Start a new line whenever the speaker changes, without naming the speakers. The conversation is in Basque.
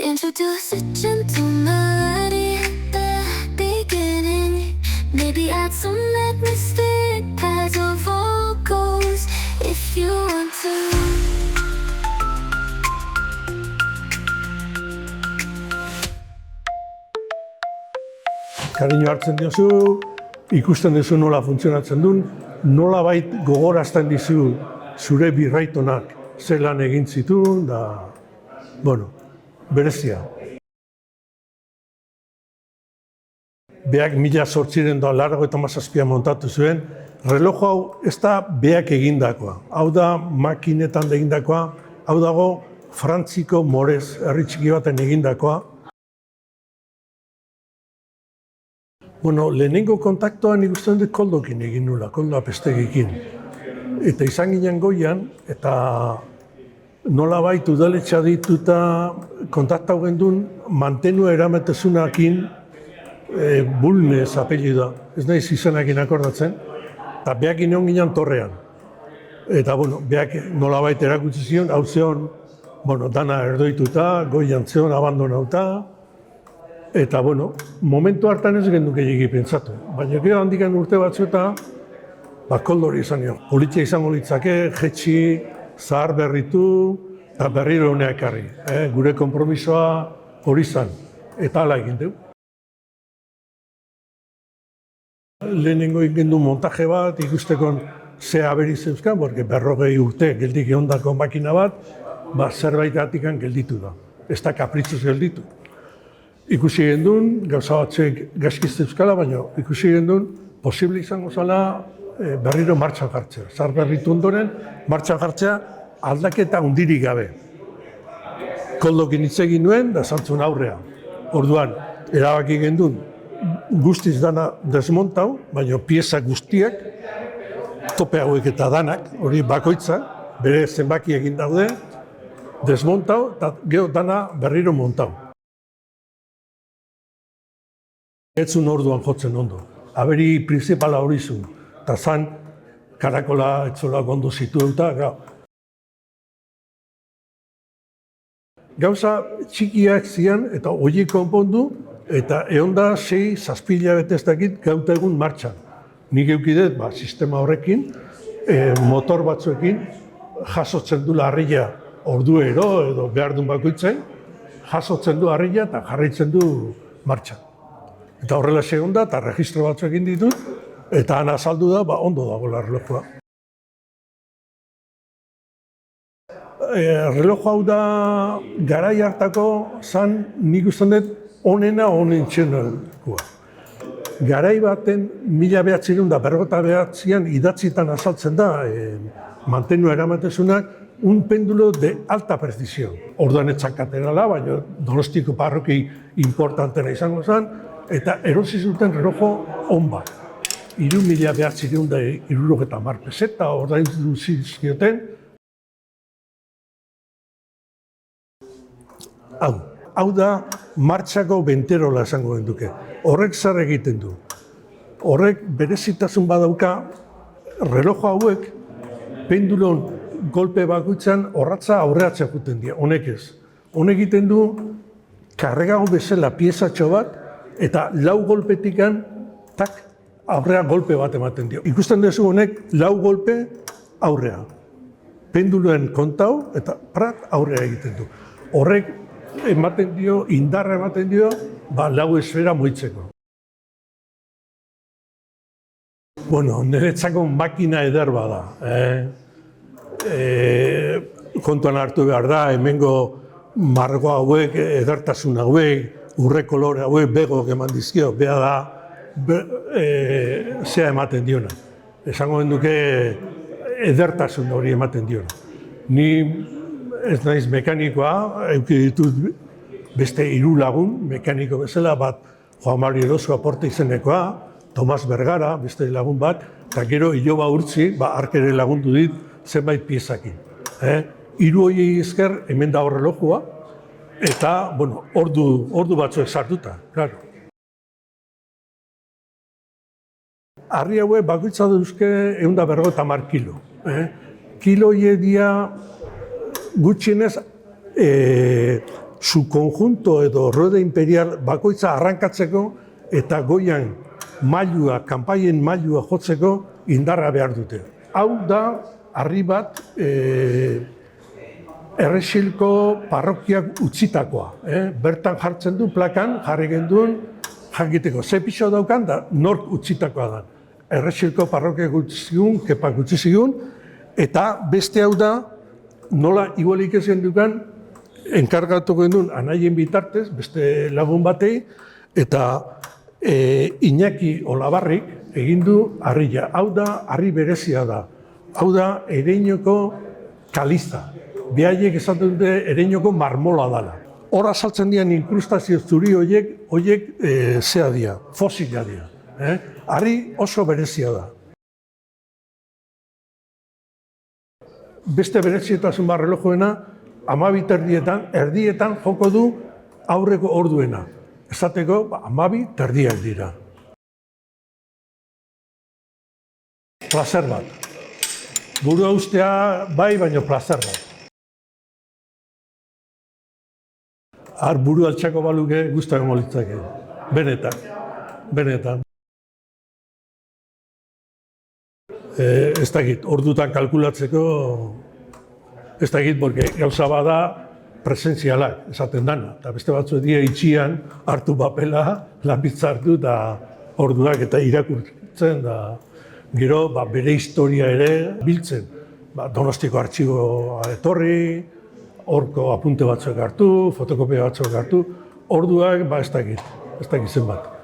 Introduce a gentle melody at the beginning. Maybe add some atmospheric pads or vocals if you want to.
Kariño hartzen diozu, ikusten duzu nola funtzionatzen duen, nolabait gogorazten dizu zure birraitonak zelan egin zituen, da, bueno, berezia. Beak 1887 montatu zuen, reloj hau ez da beak egindakoa. Hau da makinetan egindakoa, hau dago Frantziko Morez herri txiki baten egindakoa. Bueno, lehenengo kontaktoan ikusten dut Koldokin egin nula, Koldo Apestegikin. Eta izan ginen goian, eta nolabait udaletxa dituta kontaktau gendun mantenua erametezunakin Bulnes apellida, ez naiz izenakin akordatzen, eta beak ineon ginen torrean. Eta, bueno, beak nolabait erakutsi zion, hau zeon, bueno, dana erdoituta, goian zeon abandonauta, eta, bueno, momentu hartan ez genduk egiki pentsatu. Baina gero handikan urte batzueta, Koldori izan nio. Politia izango litzake, jetxi, zahar berritu, eta berriro honea ekarri. Gure konpromisoa hori zan, eta hala egin dugu. Lehenengo egin du montaje bat, ikusteko ze aberi zeuzkan, porque 40 urte geldik egondako makina bat, zerbait atikan gelditu da. Ez da kapritzuz gelditu. Ikusi gendun, gauza batzuek gaizkiz zeuzkala, baina ikusi gendun, posible izango zala berriro martxan jartzea. Zahar berritu ondoren, martxan jartzea aldaketa hundirik gabe. Koldokin hitz egin nuen, da zantzun aurrea. Orduan, erabaki gendun, guztiz dana desmontau, baina pieza guztiak, tope hauek eta danak, hori bakoitza, bere zenbaki egin daude, desmontau, eta gero dana berriro montau. Etzun orduan jotzen ondo. Aberi principala hori zuen, eta zan karakola etzola ondo zituen eta gauza txikiak zian eta horiek konpondu eta egon da 6-7 hilabete ez dakit gauta egun martxan. Nik eukidet, sistema horrekin, motor batzuekin jasotzen du harria orduero edo behar duen bakoitzen, jasotzen du harria eta jarraitzen du martxan. Eta horrela egon da, eta registro batzuekin ditut, eta han azaldu da, ondo dagoela relojua. Reloj hau da garai hartako zan nik usten dut onena honen txenakoa. Garai baten 1959an idatzitan azaltzen da, mantenua eramatezunak, un péndulo de alta precisión. Orduan etxakaterala, baina Donostiko parroki importantena izango zen, eta erosi zuten relojo on bat. 3.970 peseta ordaindu zizkioten. Hau da martxako benterola esango genduke. Horrek zer egiten du. Horrek berezitasun badauka, relojo hauek pendulon golpe bakoitzan orratza aurreatzea juten dira, honek ez. Honek egiten du karregago bezala piezatxo bat, eta 4 golpetikan, tak, aurrea golpe bat ematen dio. Ikusten duzu honek 4 golpe aurrea. Penduluen kontau eta prat aurrea egiten du. Horrek ematen dio, indarra ematen dio, 4 esfera moitzeko. Bueno, niretzako makina eder bada. Kontuan hartu behar da, hemengo margo hauek, edertasun hauek, urre kolore hauek begok eman dizkio, beha da, zea ematen diona. Esango genduke edertasun hori ematen diona. Ni ez naiz mekanikoa, euki ditut beste 3 lagun, mekaniko bezala, bat Juan Mari Eroso Aporte izenekoa, Tomas Bergara, beste lagun bat, eta gero Iloba Urtzi, arkere lagundu dit zenbait piezakin. 3 horiei esker hemen da relojua, eta, bueno, ordu batzuek sartuta, klaro. Harri hauek bakoitza duzke 150 kilo. Kilo hie dia gutxienez su konjunto edo rueda imperial bakoitza arrankatzeko eta goian mailua, kanpaien mailua jotzeko indarra behar dute. Hau da, harri bat, Errexilko parrokiak utzitakoa. Bertan jartzen du plakan, jarri genduen jakiteko. Ze piso daukan da, nork utzitakoa da. Errexilko parrokiak utzi zigun, kepak utzi zigun, eta beste hau da, nola igualik ez gendukan, enkargatuko genduen anaien bitartez, beste lagun batei, eta Iñaki Olabarrik egin du harria. Hau da, harri berezia da. Hau da, Ereinoko kaliza. Behaiek esaten dute Ereinoko marmola dela. Hor azaltzen dian inkrustazio zuri horiek zea dira, fosila dira. Harri oso berezia da. Beste berezietasun bat relojoena, 12 erdietan joko du aurreko orduena. Esateko, 12 dira. Plazer bat. Burua ustea bai, baina plazer bat. Har buru altxako baluke guztako molitzake. Benetan. Ez dakit, ordutan kalkulatzeko, ez dakit, porque gauza bada presentzialak esaten dana. Eta beste batzu dira itxian hartu papela, lapitza hartu eta orduak eta irakurtzen da. Gero bere historia ere biltzen. Donostiko artxiboa etorri, horko apunte batzuk hartu, fotokopia batzuk hartu, orduak ez dakit zenbat.